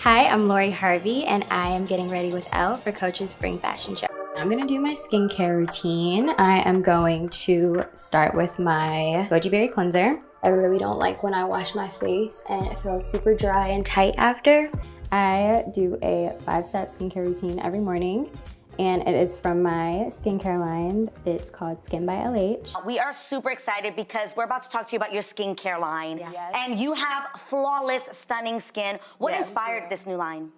Hi, I'm Lori Harvey, and I am getting ready with Elle for Coach's Spring Fashion Show. I'm gonna do my skincare routine. I am going to start with my goji berry cleanser. I really don't like when I wash my face and it feels super dry and tight after. I do a 5-step skincare routine every morning, and it is from my skincare line. It's called SKN By LH. We are super excited because we're about to talk to you about your skincare line. Yes. And you have flawless, stunning skin. What inspired this new line?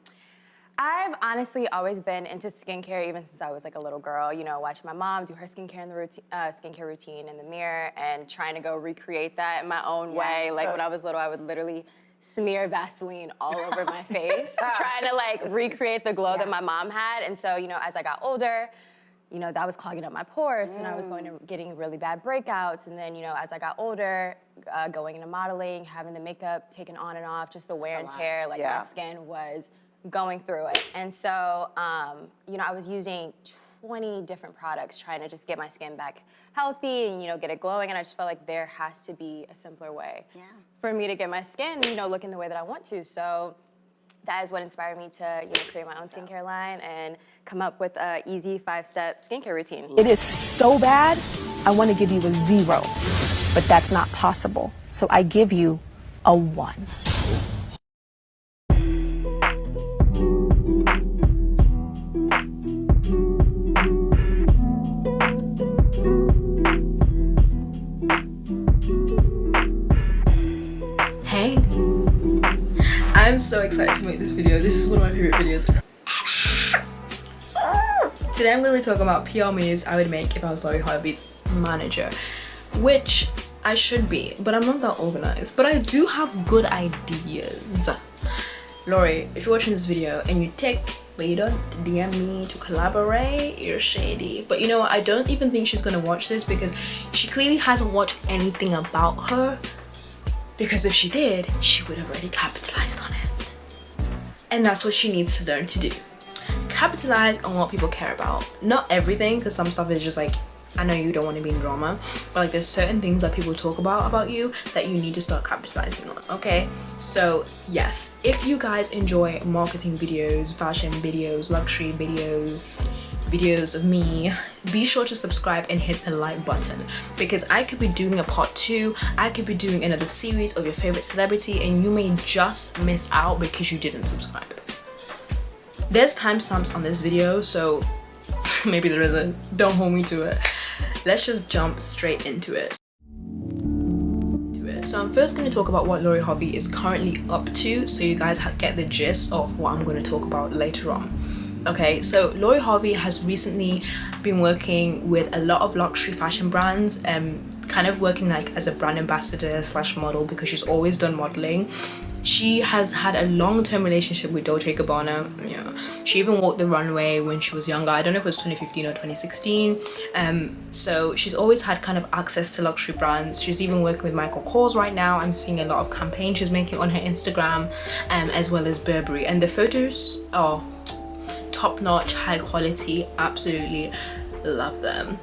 I've honestly always been into skincare even since I was like a little girl, you know, watching my mom do her skincare routine in the mirror and trying to go recreate that in my own way. Like when I was little, I would literally smear Vaseline all over my face, trying to like recreate the glow that my mom had. And so, you know, as I got older, you know, that was clogging up my pores and I was getting really bad breakouts. And then, you know, as I got older, going into modeling, having the makeup taken on and off, just the wear and tear, like my skin was going through it. And so, you know, I was using 20 different products trying to just get my skin back healthy and, you know, get it glowing. And I just felt like there has to be a simpler way for me to get my skin, you know, looking the way that I want to. So that is what inspired me to, you know, create my own skincare line and come up with an easy 5-step skincare routine. It is so bad, I want to give you a 0, but that's not possible. So I give you a 1. Hey, I'm so excited to make this video. This is one of my favorite videos ever. Today I'm going to be talking about PR moves I would make if I was Lori Harvey's manager, which I should be, but I'm not that organized. But I do have good ideas. Lori, if you're watching this video and you tick, but you don't DM me to collaborate, you're shady. But you know what? I don't even think she's going to watch this because she clearly hasn't watched anything about her. Because if she did, she would have already capitalized on it. And that's what she needs to learn to do. Capitalize on what people care about. Not everything, because some stuff is just like, I know you don't want to be in drama, but like there's certain things that people talk about you that you need to start capitalizing on, okay? So yes, if you guys enjoy marketing videos, fashion videos, luxury videos, videos of me, be sure to subscribe and hit the like button because I could be doing a part 2, I could be doing another series of your favorite celebrity and you may just miss out because you didn't subscribe. There's timestamps on this video, so maybe there isn't, don't hold me to it. Let's just jump straight into it. So I'm first going to talk about what Lori Harvey is currently up to so you guys get the gist of what I'm going to talk about later on. Okay, so Lori Harvey has recently been working with a lot of luxury fashion brands, kind of working like as a brand ambassador / model because she's always done modeling. She has had a long-term relationship with Dolce & Gabbana. Yeah, she even walked the runway when she was younger. I don't know if it was 2015 or 2016. So she's always had kind of access to luxury brands. She's even working with Michael Kors right now. I'm seeing a lot of campaigns she's making on her Instagram, as well as Burberry. And the photos are top-notch, high quality, absolutely love them.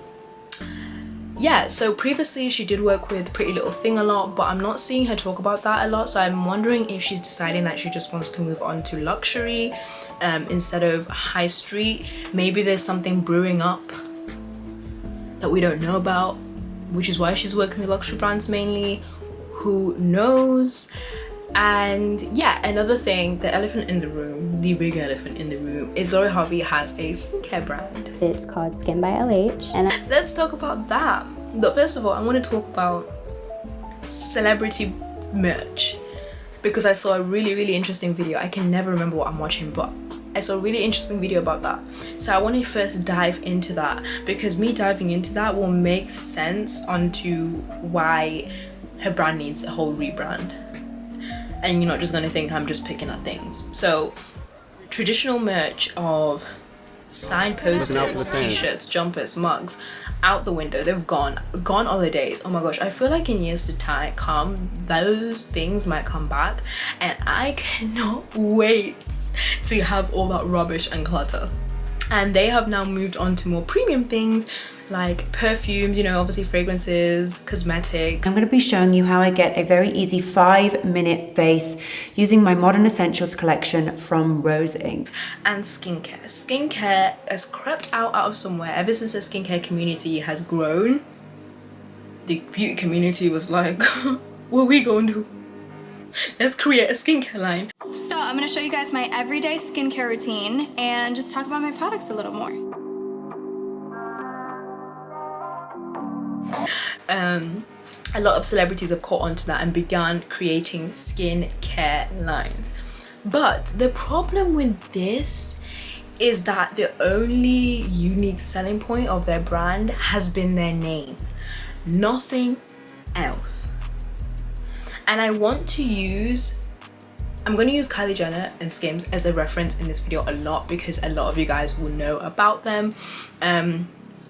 Yeah, so previously she did work with Pretty Little Thing a lot, but I'm not seeing her talk about that a lot, so I'm wondering if she's deciding that she just wants to move on to luxury instead of high street. Maybe there's something brewing up that we don't know about, which is why she's working with luxury brands mainly. Who knows? And yeah, another thing, the elephant in the room, the big elephant in the room, is Lori Harvey has a skincare brand. It's called SKN By LH, and let's talk about that. But first of all, I want to talk about celebrity merch because I saw a really interesting video. I can never remember what I'm watching, but I saw a really interesting video about that. So I want to first dive into that because me diving into that will make sense onto why her brand needs a whole rebrand. And you're not just gonna think I'm just picking at things. So traditional merch of signed posters, t-shirts, jumpers, mugs, out the window. They've gone are the days. Oh my gosh, I feel like in years to come, those things might come back and I cannot wait to have all that rubbish and clutter. And they have now moved on to more premium things like perfumes, you know, obviously fragrances, cosmetics. I'm going to be showing you how I get a very easy 5-minute base using my Modern Essentials collection from Rose Inc. And skincare. Skincare has crept out of somewhere ever since the skincare community has grown. The beauty community was like, what are we going to do? Let's create a skincare line. So I'm going to show you guys my everyday skincare routine and just talk about my products a little more. A lot of celebrities have caught on to that and began creating skincare lines. But the problem with this is that the only unique selling point of their brand has been their name. Nothing else. And I'm going to use Kylie Jenner and Skims as a reference in this video a lot because a lot of you guys will know about them.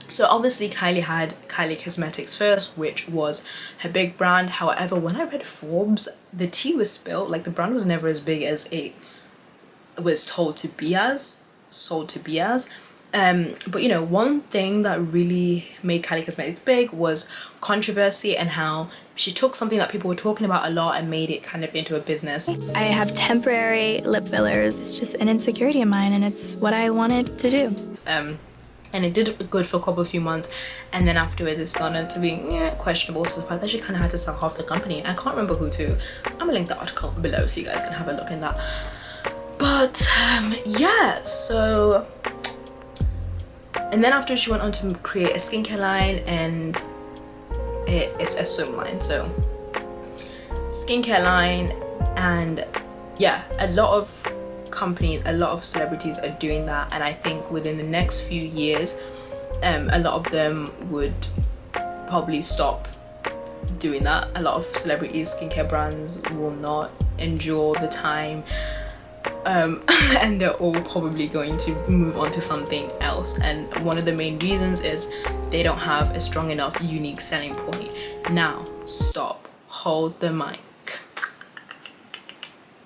So obviously Kylie had Kylie Cosmetics first, which was her big brand. However, when I read Forbes, the tea was spilled. Like, the brand was never as big as it was sold to be as. But you know, one thing that really made Kylie Cosmetics big was controversy and how she took something that people were talking about a lot and made it kind of into a business. I have temporary lip fillers. It's just an insecurity of mine and it's what I wanted to do. And it did good for a few months, and then afterwards it started to be questionable to the fact that she kind of had to sell half the company. I can't remember who to. I'm gonna link the article below so you guys can have a look in that. But yeah, so, and then after she went on to create a skincare line, and it's a swim line, so skincare line. And yeah, a lot of companies, a lot of celebrities are doing that, and I think within the next few years a lot of them would probably stop doing that. A lot of celebrities, skincare brands will not endure the time, and they're all probably going to move on to something else. And one of the main reasons is they don't have a strong enough unique selling point. Now stop, hold the mic.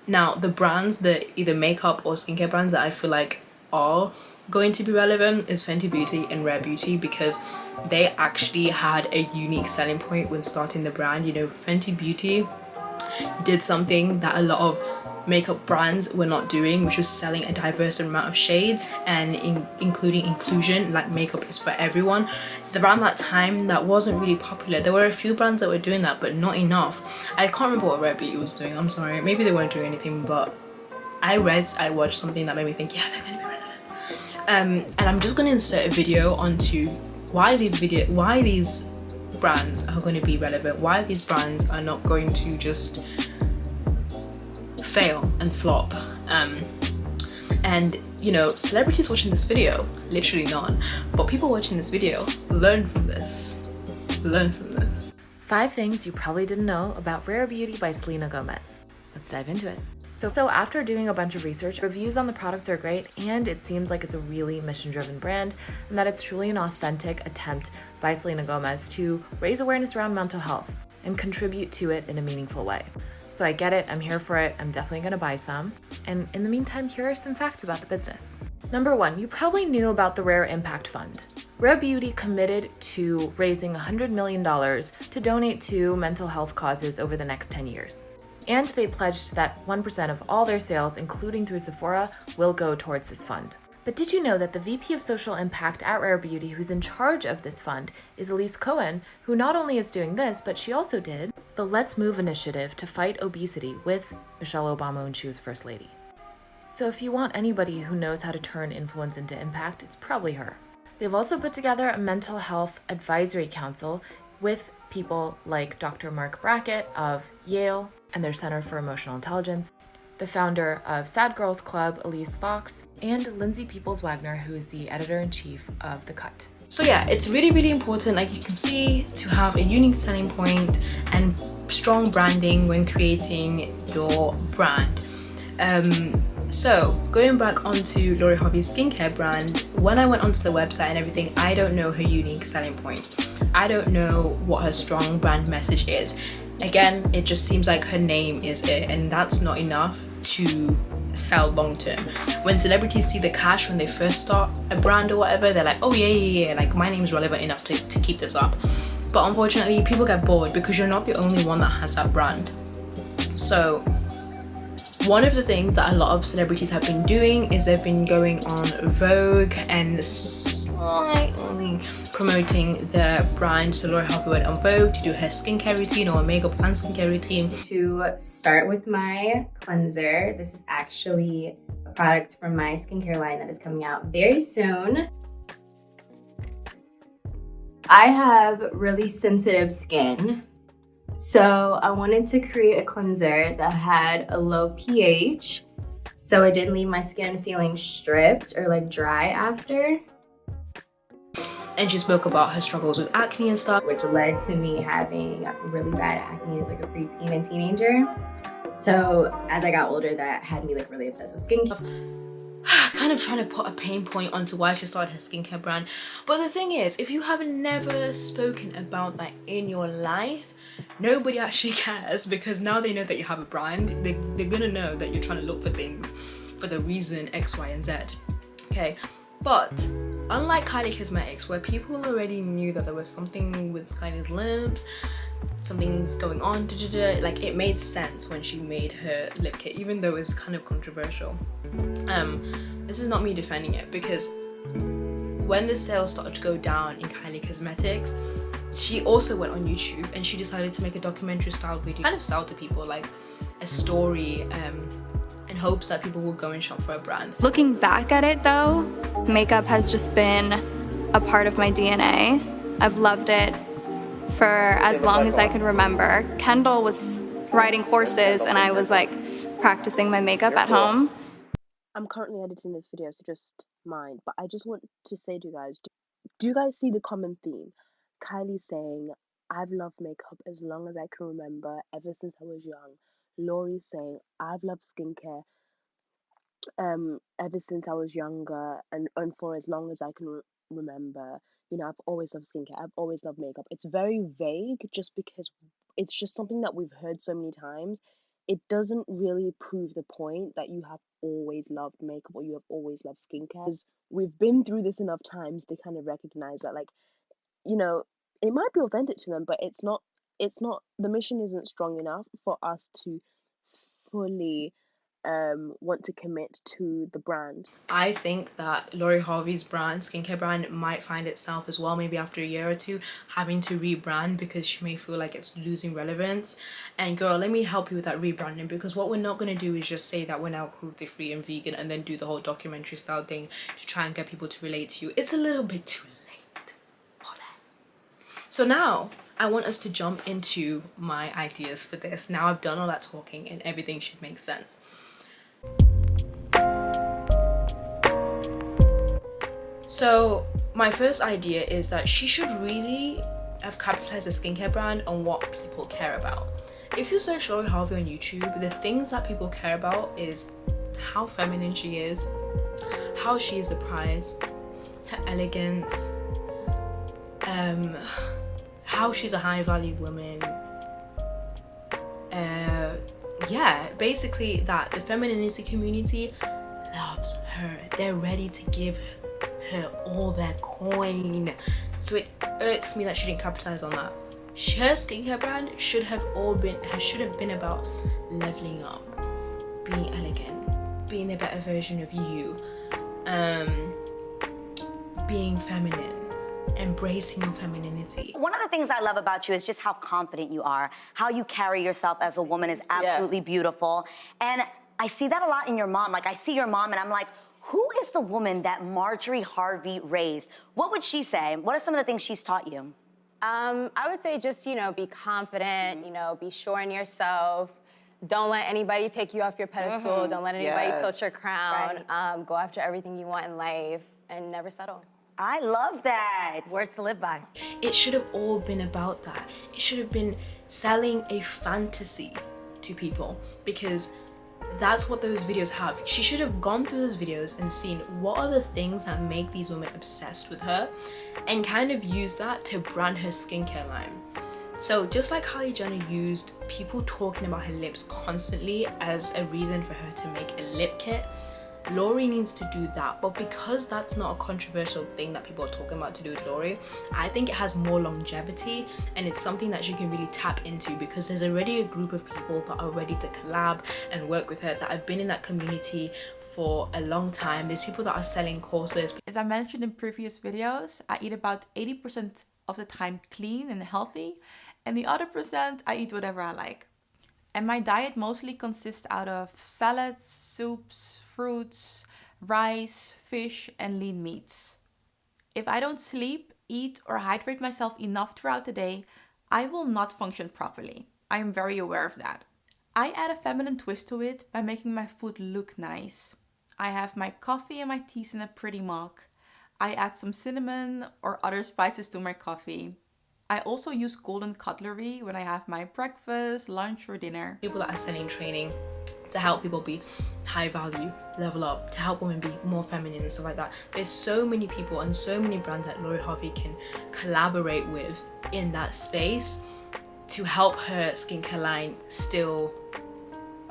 Now, the brands that either makeup or skincare brands that I feel like are going to be relevant is Fenty Beauty and Rare Beauty, because they actually had a unique selling point when starting the brand. You know, Fenty Beauty did something that a lot of makeup brands were not doing, which was selling a diverse amount of shades and including inclusion, like makeup is for everyone. Around that time, that wasn't really popular. There were a few brands that were doing that, but not enough. I can't remember what Rare Beauty was doing, I'm sorry. Maybe they weren't doing anything, but I watched something that made me think, yeah, they're gonna be relevant. And I'm just gonna insert a video onto why these brands are going to be relevant, why these brands are not going to just fail and flop. And you know, celebrities watching this video, literally none, but people watching this video, learn from this. 5 things you probably didn't know about Rare Beauty by Selena Gomez. Let's dive into it. So after doing a bunch of research, reviews on the products are great, and it seems like it's a really mission-driven brand, and that it's truly an authentic attempt by Selena Gomez to raise awareness around mental health and contribute to it in a meaningful way. So I get it, I'm here for it, I'm definitely gonna buy some. And in the meantime, here are some facts about the business. Number 1, you probably knew about the Rare Impact Fund. Rare Beauty committed to raising $100 million to donate to mental health causes over the next 10 years. And they pledged that 1% of all their sales, including through Sephora, will go towards this fund. But did you know that the VP of Social Impact at Rare Beauty, who's in charge of this fund, is Elise Cohen, who not only is doing this, but she also did the Let's Move initiative to fight obesity with Michelle Obama when she was First Lady. So if you want anybody who knows how to turn influence into impact, it's probably her. They've also put together a mental health advisory council with people like Dr. Mark Brackett of Yale and their Center for Emotional Intelligence, the founder of Sad Girls Club, Elise Fox, and Lindsay Peoples-Wagner, who's the editor-in-chief of The Cut. So yeah, it's really, really important, like you can see, to have a unique selling point and strong branding when creating your brand. So going back onto Lori Harvey's skincare brand, when I went onto the website and everything, I don't know her unique selling point. I don't know what her strong brand message is. Again, it just seems like her name is it, and that's not enough to sell long term. When celebrities see the cash when they first start a brand or whatever, they're like, oh yeah, like my name is relevant enough to keep this up. But unfortunately, people get bored because you're not the only one that has that brand. So one of the things that a lot of celebrities have been doing is they've been going on Vogue and slightly promoting their brand. So Lori Harvey went on Vogue to do her skincare routine, or makeup and skincare routine. To start with my cleanser, this is actually a product from my skincare line that is coming out very soon. I have really sensitive skin, so I wanted to create a cleanser that had a low pH, so it didn't leave my skin feeling stripped or like dry after. And she spoke about her struggles with acne and stuff, which led to me having really bad acne as like a preteen and teenager. So as I got older, that had me like really obsessed with skincare. Kind of trying to put a pain point onto why she started her skincare brand. But the thing is, if you have never spoken about that in your life, nobody actually cares, because now they know that you have a brand. They're gonna know that you're trying to look for things for the reason X, Y, and Z. Okay, but unlike Kylie Cosmetics, where people already knew that there was something with Kylie's lips, something's going on, like it made sense when she made her lip kit, even though it's kind of controversial. This is not me defending it, because when the sales started to go down in Kylie Cosmetics, she also went on YouTube and she decided to make a documentary style video, kind of sell to people like a story, in hopes that people will go and shop for a brand. Looking back at it though, makeup has just been a part of my DNA. I've loved it for as long as I can remember. Kendall was riding horses and I was like practicing my makeup at home. I'm currently editing this video, so just mind, but I just want to say to you guys, do you guys see the common theme? Kylie saying, I've loved makeup as long as I can remember, ever since I was young. Lori saying, I've loved skincare ever since I was younger, and for as long as I can remember. You know, I've always loved skincare, I've always loved makeup. It's very vague just because it's just something that we've heard so many times. It doesn't really prove the point that you have always loved makeup or you have always loved skincare. Because we've been through this enough times to kind of recognize that, like, you know, it might be authentic to them, but it's not, the mission isn't strong enough for us to fully want to commit to the brand. I think that Lori Harvey's brand, skincare brand, might find itself as well, maybe after a year or two, having to rebrand, because she may feel like it's losing relevance. And girl, let me help you with that rebranding, because what we're not going to do is just say that we're now cruelty free and vegan and then do the whole documentary style thing to try and get people to relate to you. It's a little bit too late for that. So now I want us to jump into my ideas for this. Now I've done all that talking and everything should make sense. So my first idea is that she should really have capitalized a skincare brand on what people care about. If you search Lori Harvey on YouTube, the things that people care about is how feminine she is, how she is the prize, her elegance, how she's a high value woman, yeah, basically that the femininity community loves her. They're ready to give her all their coin. So it irks me that she didn't capitalize on that. Her skincare brand should have been about leveling up, being elegant, being a better version of you, being feminine, embracing your femininity. One of the things I love about you is just how confident you are. How you carry yourself as a woman is absolutely beautiful. And I see that a lot in your mom. Like, I see your mom and I'm like, who is the woman that Majorie Harvey raised? What would she say? What are some of the things she's taught you? I would say just, you know, be confident, you know, be sure in yourself. Don't let anybody take you off your pedestal. Don't let anybody tilt your crown. Right. Go after everything you want in life and never settle. I love that. Words to live by. It should have all been about that. It should have been selling a fantasy to people, because that's what those videos have. She should have gone through those videos and seen what are the things that make these women obsessed with her and kind of use that to brand her skincare line. So just like Kylie Jenner used people talking about her lips constantly as a reason for her to make a lip kit, Lori needs to do that. But because that's not a controversial thing that people are talking about to do with Lori, I think it has more longevity, and it's something that she can really tap into because there's already a group of people that are ready to collab and work with her that have been in that community for a long time. There's people that are selling courses. As I mentioned in previous videos, I eat about 80% of the time clean and healthy, and the other percent I eat whatever I like. And my diet mostly consists out of salads, soups, fruits, rice, fish, and lean meats. If I don't sleep, eat, or hydrate myself enough throughout the day, I will not function properly. I am very aware of that. I add a feminine twist to it by making my food look nice. I have my coffee and my teas in a pretty mug. I add some cinnamon or other spices to my coffee. I also use golden cutlery when I have my breakfast, lunch, or dinner. People that are selling training to help people be high value, level up, to help women be more feminine and stuff like that. There's so many people and so many brands that Lori Harvey can collaborate with in that space to help her skincare line still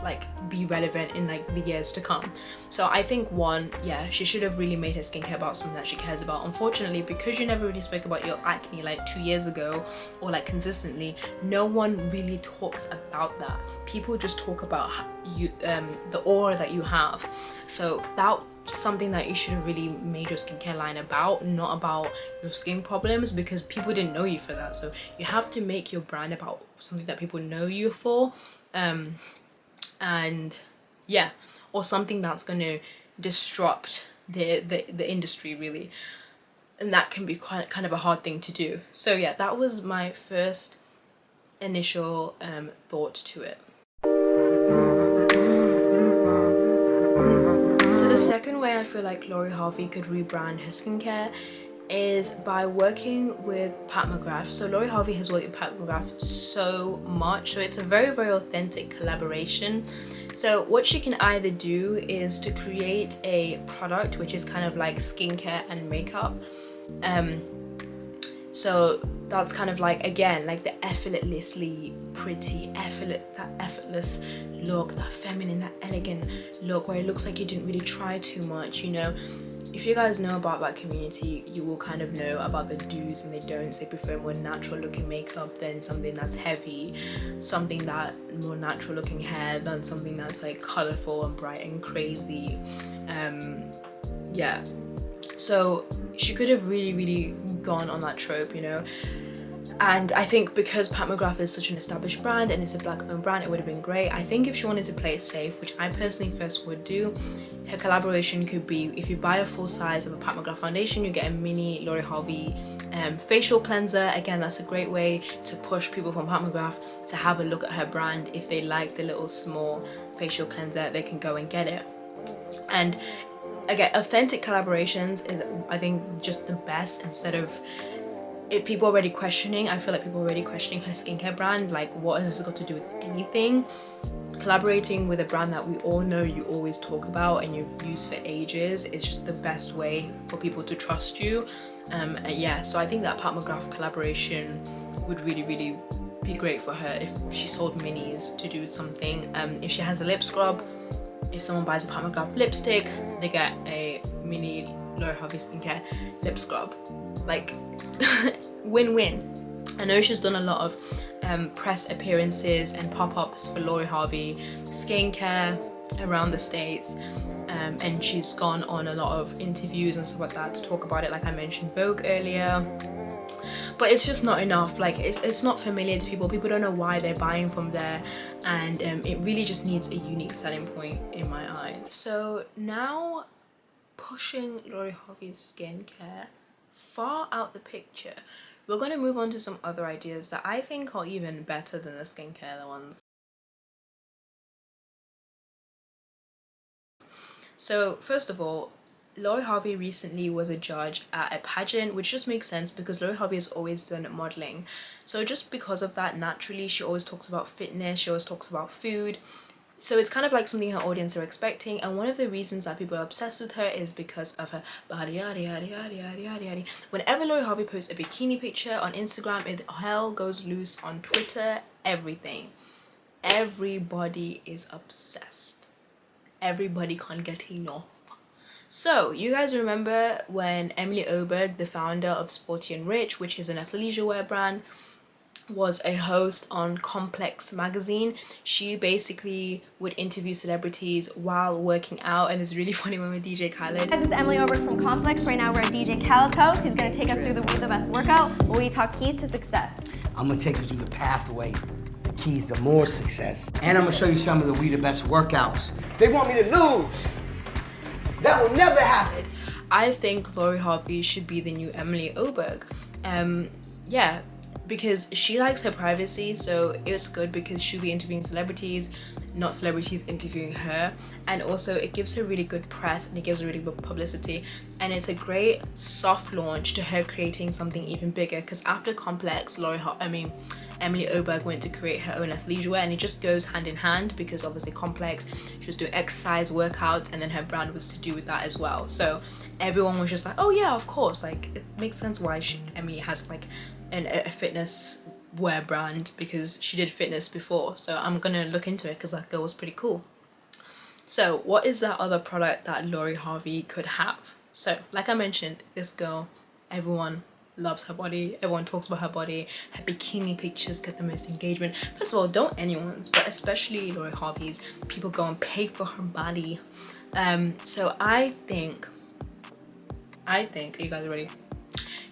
like be relevant in like the years to come. So I think one, yeah, she should have really made her skincare about something that she cares about. Unfortunately, because you never really spoke about your acne like 2 years ago or like consistently, no one really talks about that. People just talk about you, the aura that you have. So that's something that you should have really made your skincare line about, not about your skin problems, because people didn't know you for that. So you have to make your brand about something that people know you for. And yeah, or something that's going to disrupt the industry really, and that can be quite kind of a hard thing to do. So yeah, that was my first initial thought to it. So the second way I feel like Lori Harvey could rebrand her skincare is by working with Pat McGrath. So Lori Harvey has worked with Pat McGrath so much, so it's a very, very authentic collaboration. So what she can either do is to create a product which is kind of like skincare and makeup. So that's kind of like, again, like the effortlessly pretty, that effortless look, that feminine, that elegant look where it looks like you didn't really try too much, you know. If you guys know about that community, you will kind of know about the do's and the don'ts. They prefer more natural looking makeup than something that's heavy, something that more natural looking hair than something that's like colorful and bright and crazy. Yeah, so she could have really gone on that trope, you know. And I think because Pat McGrath is such an established brand and it's a black owned brand, it would have been great. I think if she wanted to play it safe, which I personally first would do, her collaboration could be, if you buy a full size of a Pat McGrath foundation, you get a mini Lori Harvey facial cleanser. Again, that's a great way to push people from Pat McGrath to have a look at her brand. If they like the little small facial cleanser, they can go and get it. And again, authentic collaborations is, I think, just the best. Instead of, if people are already questioning, I feel like people are already questioning her skincare brand, like what has this got to do with anything? Collaborating with a brand that we all know you always talk about and you've used for ages is just the best way for people to trust you. And yeah, so I think that Pat McGrath collaboration would really be great for her if she sold minis to do something. If she has a lip scrub, if someone buys a Pat McGrath lipstick, they get a mini Lori Harvey skincare lip scrub. Like, win-win. I know she's done a lot of press appearances and pop-ups for Lori Harvey skincare around the States, and she's gone on a lot of interviews and stuff like that to talk about it, like I mentioned Vogue earlier. But it's just not enough. Like, it's not familiar to people. People don't know why they're buying from there, and it really just needs a unique selling point in my eyes. So now, pushing Lori Harvey's skincare far out the picture, we're going to move on to some other ideas that I think are even better than the skincare ones. So first of all, Lori Harvey recently was a judge at a pageant, which just makes sense because Lori Harvey has always done modeling. So just because of that, naturally, she always talks about fitness, she always talks about food. So it's kind of like something her audience are expecting, and one of the reasons that people are obsessed with her is because of her body, yada yada yada yada yada yada. Whenever Lori Harvey posts a bikini picture on Instagram, it hell goes loose on Twitter, everything. Everybody is obsessed. Everybody can't get enough. So you guys remember when Emily Oberg, the founder of Sporty and Rich, which is an athleisure wear brand, was a host on Complex magazine. She basically would interview celebrities while working out, and it's really funny when we're DJ Khaled. This is Emily Oberg from Complex. Right now we're at DJ Khaled's house. He's going to take us through the We The Best workout where we talk keys to success. I'm going to take you through the pathway, the keys to more success. And I'm going to show you some of the We The Best workouts. They want me to lose. That will never happen. I think Lori Harvey should be the new Emily Oberg. Yeah, because she likes her privacy, so it's good because she'll be interviewing celebrities, not celebrities interviewing her, and also it gives her really good press and it gives her really good publicity, and it's a great soft launch to her creating something even bigger, because after Complex, Emily Oberg went to create her own athleisure wear, and it just goes hand in hand because obviously Complex, she was doing exercise workouts, and then her brand was to do with that as well. So everyone was just like, oh yeah, of course, like it makes sense why Emily has like a fitness wear brand, because she did fitness before. So I'm gonna look into it because that girl was pretty cool. So what is that other product that Lori Harvey could have? So like I mentioned, this girl, everyone loves her body, everyone talks about her body, her bikini pictures get the most engagement. First of all, don't anyone's, but especially Lori Harvey's, people go and pay for her body. So I think, are you guys ready?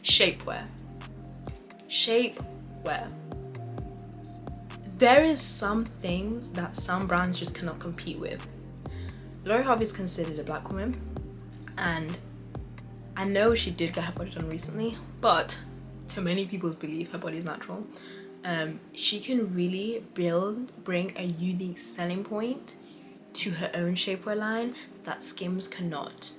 Shapewear. Shapewear. There is some things that some brands just cannot compete with. Lori Harvey is considered a black woman, and I know she did get her body done recently, but to many people's belief, her body is natural. She can really bring a unique selling point to her own shapewear line that Skims cannot.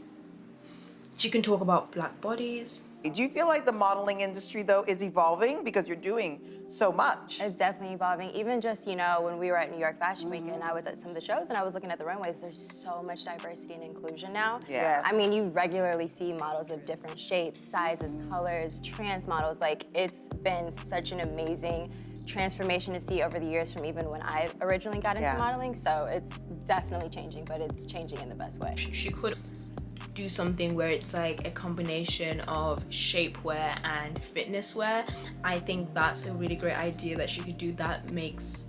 She can talk about black bodies. Do you feel like the modeling industry, though, is evolving because you're doing so much? It's definitely evolving. Even just, you know, when we were at New York Fashion Week and I was at some of the shows and I was looking at the runways, there's so much diversity and inclusion now. Yeah. I mean, you regularly see models of different shapes, sizes, colors, trans models. Like, it's been such an amazing transformation to see over the years from even when I originally got into modeling. So it's definitely changing, but it's changing in the best way. She could do something where it's like a combination of shapewear and fitness wear. I think that's a really great idea that she could do. That makes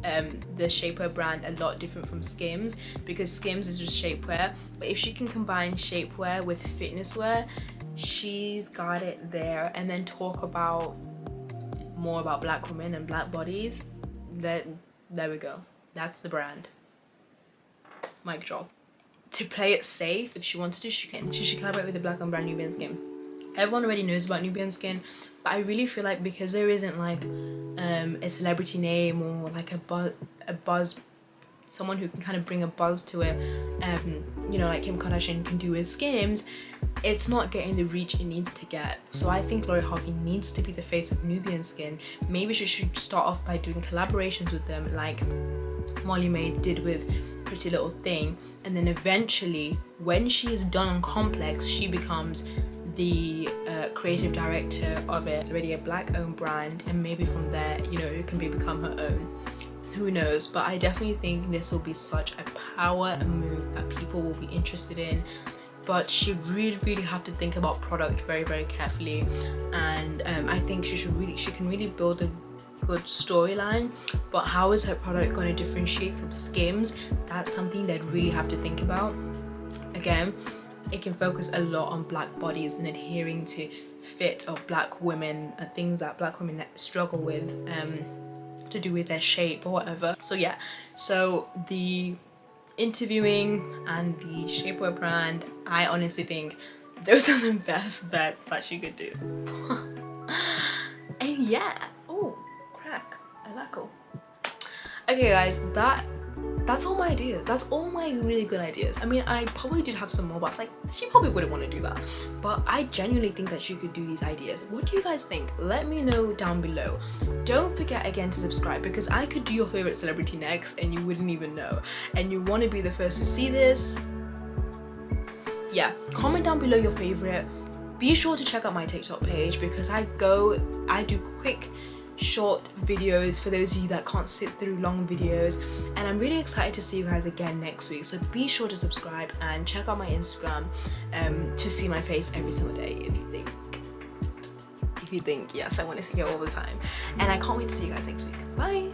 the shapewear brand a lot different from Skims, because Skims is just shapewear. But if she can combine shapewear with fitness wear, she's got it there. And then talk about more about black women and black bodies, there we go. That's the brand. Mic drop. To play it safe, if she wanted to, she should collaborate with the black owned brand Nubian Skin. Everyone already knows about Nubian Skin, but I really feel like because there isn't like a celebrity name or like a buzz, someone who can kind of bring a buzz to it, you know, like Kim Kardashian can do with Skims, it's not getting the reach it needs to get. So I think Lori Harvey needs to be the face of Nubian Skin. Maybe she should start off by doing collaborations with them like Molly Mae did with Pretty Little Thing, and then eventually when she is done on Complex, she becomes the creative director of it. It's already a black owned brand, and maybe from there, you know, it can become her own. Who knows? But I definitely think this will be such a power move that people will be interested in. But she really have to think about product very carefully, and I think she can really build a good storyline. But how is her product going to differentiate from Skims? That's something they'd really have to think about. Again, it can focus a lot on black bodies and adhering to fit of black women, things that black women struggle with to do with their shape or whatever. So yeah, so the interviewing and the shapewear brand, I honestly think those are the best bets that she could do. And yeah, oh crack, I like it. Okay guys, that that's all my ideas. That's all my really good ideas. I mean, I probably did have some more, but I was like, she probably wouldn't want to do that. But I genuinely think that she could do these ideas. What do you guys think? Let me know down below. Don't forget again to subscribe, because I could do your favorite celebrity next and you wouldn't even know. And you want to be the first to see this. Yeah, comment down below your favorite. Be sure to check out my TikTok page, because I do quick short videos for those of you that can't sit through long videos, and I'm really excited to see you guys again next week. So be sure to subscribe and check out my Instagram to see my face every single day if you think yes, I want to see it all the time. And I can't wait to see you guys next week. Bye.